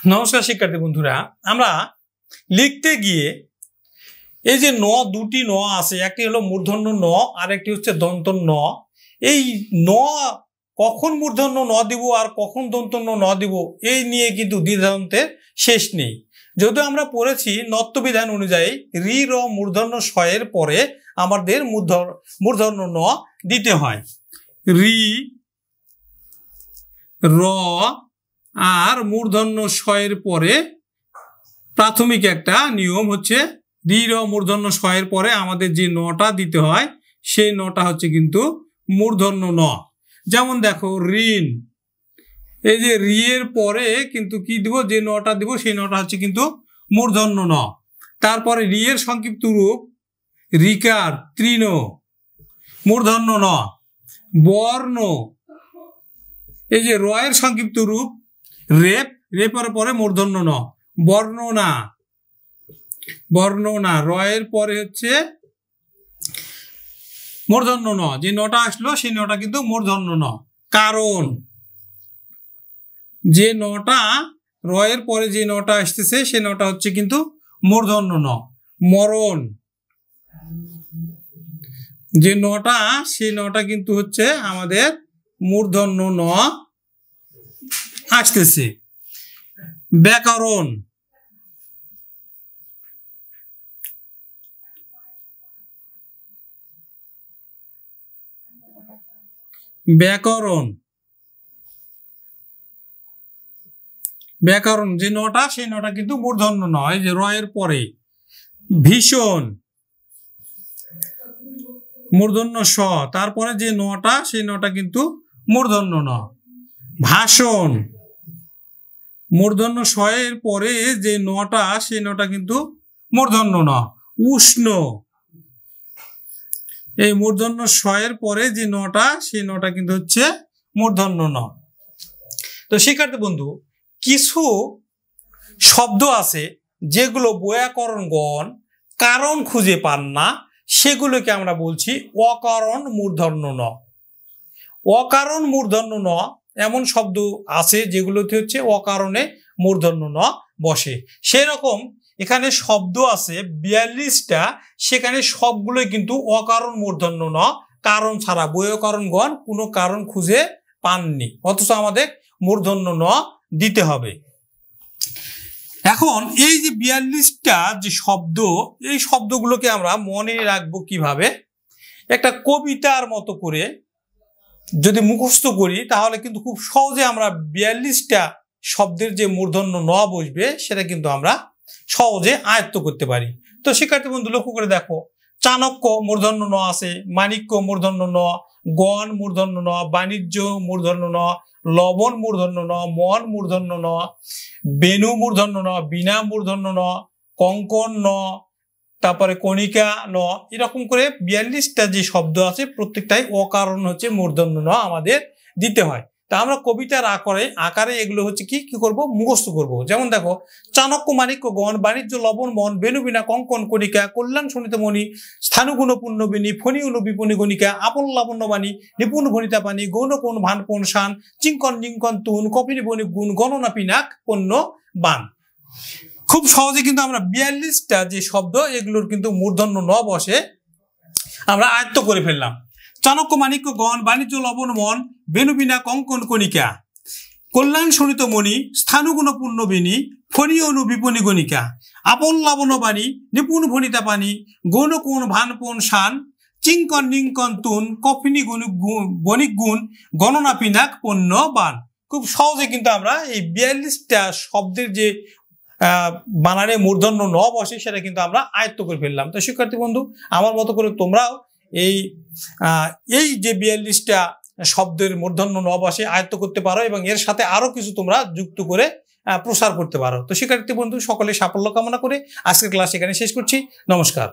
নমস্কার শিক্ষার্থী বন্ধুরা, আমরা লিখতে গিয়ে এই যে ন দুটি ন আছে, একটি হলো মূর্ধন্য ন আর একটি হচ্ছে দন্ত ন। এই ন কখন মূর্ধন্য ন দিব আর কখন দন্তন্য ন দিব এই নিয়ে কিন্তু দ্বিধান্তের শেষ নেই। যদিও আমরা পড়েছি নত্যবিধান অনুযায়ী রি র মূর্ধন্য ষ এর পরে আমাদের মূর্ধন্য ন দিতে হয়। রি র আর মূর্ধন্য ষ এর পরে প্রাথমিক একটা নিয়ম হচ্ছে রি র মূর্ধন্য ষ এর পরে আমাদের যে নটা দিতে হয় সেই নটা হচ্ছে কিন্তু মূর্ধন্য ন। যেমন দেখো ঋণ, এই যে রি এর পরে কিন্তু কি দিব, যে নটা দিব সেই নটা হচ্ছে কিন্তু মূর্ধন্য ন। তারপরে রি এর সংক্ষিপ্ত রূপ রিকার, তৃণ, মূর্ধন্য ন। বর্ণ, এই যে র এর সংক্ষিপ্ত রূপ রেপ, রেপের পরে মূর্ধন্য ন। বর্ণনা, বর্ণনা র এর পরে হচ্ছে মূর্ধন্য ন, যে নটা আসলো সেই নটা কিন্তু মূর্ধন্য ন। কারণ, যে নটা র এর পরে যে নটা আসতেছে সেই নটা হচ্ছে কিন্তু মূর্ধন্য ন। মরণ, যে নটা সেই নটা কিন্তু হচ্ছে আমাদের মূর্ধন্য ন আসতেছে। ব্যাকরণ, ব্যাকরণ, ব্যাকরণ যে নটা সেই নটা কিন্তু মূর্ধন্য নয়, যে র এর পরে। ভীষণ, মূর্ধন্য স, তারপরে যে নটা সেই নটা কিন্তু মূর্ধন্য ন। ভাষণ, মূর্ধন্য স এর পরে যে নটা সেই নটা কিন্তু মূর্ধন্য ন। উষ্ণ, এই মূর্ধন্য স এর পরে যে নটা সেই নটা কিন্তু হচ্ছে মূর্ধন্য ন। তো শিক্ষার্থী বন্ধু, কিছু শব্দ আছে যেগুলো বৈয়াকরণগণ কারণ খুঁজে পান না, সেগুলোকে আমরা বলছি অকারণ মূর্ধন্য ন। অকারণ মূর্ধন্য ন এমন শব্দ আছে যেগুলোতে হচ্ছে অকারণে মূর্ধন্য ন বসে। সেরকম এখানে শব্দ আছে 42টা, সেখানে সবগুলোই কিন্তু অকারণ মূর্ধন্য ন, কারণ ছাড়া। বৈয়াকরণগণ কোনো কারণ খুঁজে পাননি, অথচ আমাদের মূর্ধন্য ন দিতে হবে। এখন এই যে 42টা যে শব্দ, এই শব্দগুলোকে আমরা মনে রাখবো কিভাবে? একটা কবিতার মতো করে যদি মুখস্থ করি তাহলে কিন্তু খুব সহজে আমরা 42টা শব্দের যে মূর্ধন্য ন বসবে সেটা কিন্তু আমরা সহজে আয়ত্ত করতে পারি। তো শিক্ষার্থী বন্ধু লক্ষ্য করে দেখো, চাণক্য মূর্ধন্য ন আছে, মাণিক্য মূর্ধন্য ন, গণ মূর্ধন্য ন, বাণিজ্য মূর্ধন্য ন, লবণ মূর্ধন্য ন, মন মূর্ধন্য ন, বেণু মূর্ধন্য ন, বীণা মূর্ধন্য ন, কঙ্কন ন, তারপরে কণিকা ন। এরকম করে 42টা যে শব্দ আছে প্রত্যেকটাই অকারণ হচ্ছে মূর্ধন্য ন আমাদের দিতে হয়। তা আমরা কবিতার আকারে এগুলো হচ্ছে কি করব, মুখস্থ করব। যেমন দেখো, চাণক্য মাণিক্য গণ, বাণিজ্য লবণ মন, বেণু বীণা কঙ্কন কণিকা, কল্যাণ শোণিত মণি, স্থানুগুণ পুণ্যবিনী, ফণি অনু বিপণী গণিকা, আপন লাবণ্য বাণী, নিপুণ ভণিতা পানি, গৌণ কোণ ভান পণ শান, চিঙ্কন জিঙ্কন তুন, কপিনী বণিক গুণ, গণনা পিনাক পণ্য বান। খুব সহজে কিন্তু আমরা 42টা যে শব্দ এগুলোর কিন্তু মূর্ধন্য ন বসে আমরা আয়ত্ত করে ফেললাম। চাণক্য মাণিক্য গণ, বাণিজ্য লবণ মন, বেণু বীণা কঙ্কন কণিকা, কল্যাণ শোণিত মণি, স্থানুগুণ পুণ্যবিনী, ফণি অনু বিপণী গণিকা, আপন লাবণ্য বাণী, নিপুণ ভণিতা পানি, গৌণ কোণ ভান পণ শান, চিঙ্কন নিঙ্কন তুন, কপিনী বণিক গুণ, গণনা পিনাক পণ্য বান। খুব সহজে কিন্তু আমরা এই 42টা শব্দের যে বানানে মূর্ধন্য ন বসে সেটা কিন্তু আমরা আয়ত্ত করে ফেললাম। তো শিক্ষার্থী বন্ধু, আমার মতো করে তোমরাও এই যে 42টা শব্দের মূর্ধন্য ন বসে আয়ত্ত করতে পারো এবং এর সাথে আরো কিছু তোমরা যুক্ত করে প্রসার করতে পারো। তো শিক্ষার্থী বন্ধু, সকলে সাফল্য কামনা করে আজকের ক্লাস এখানে শেষ করছি। নমস্কার।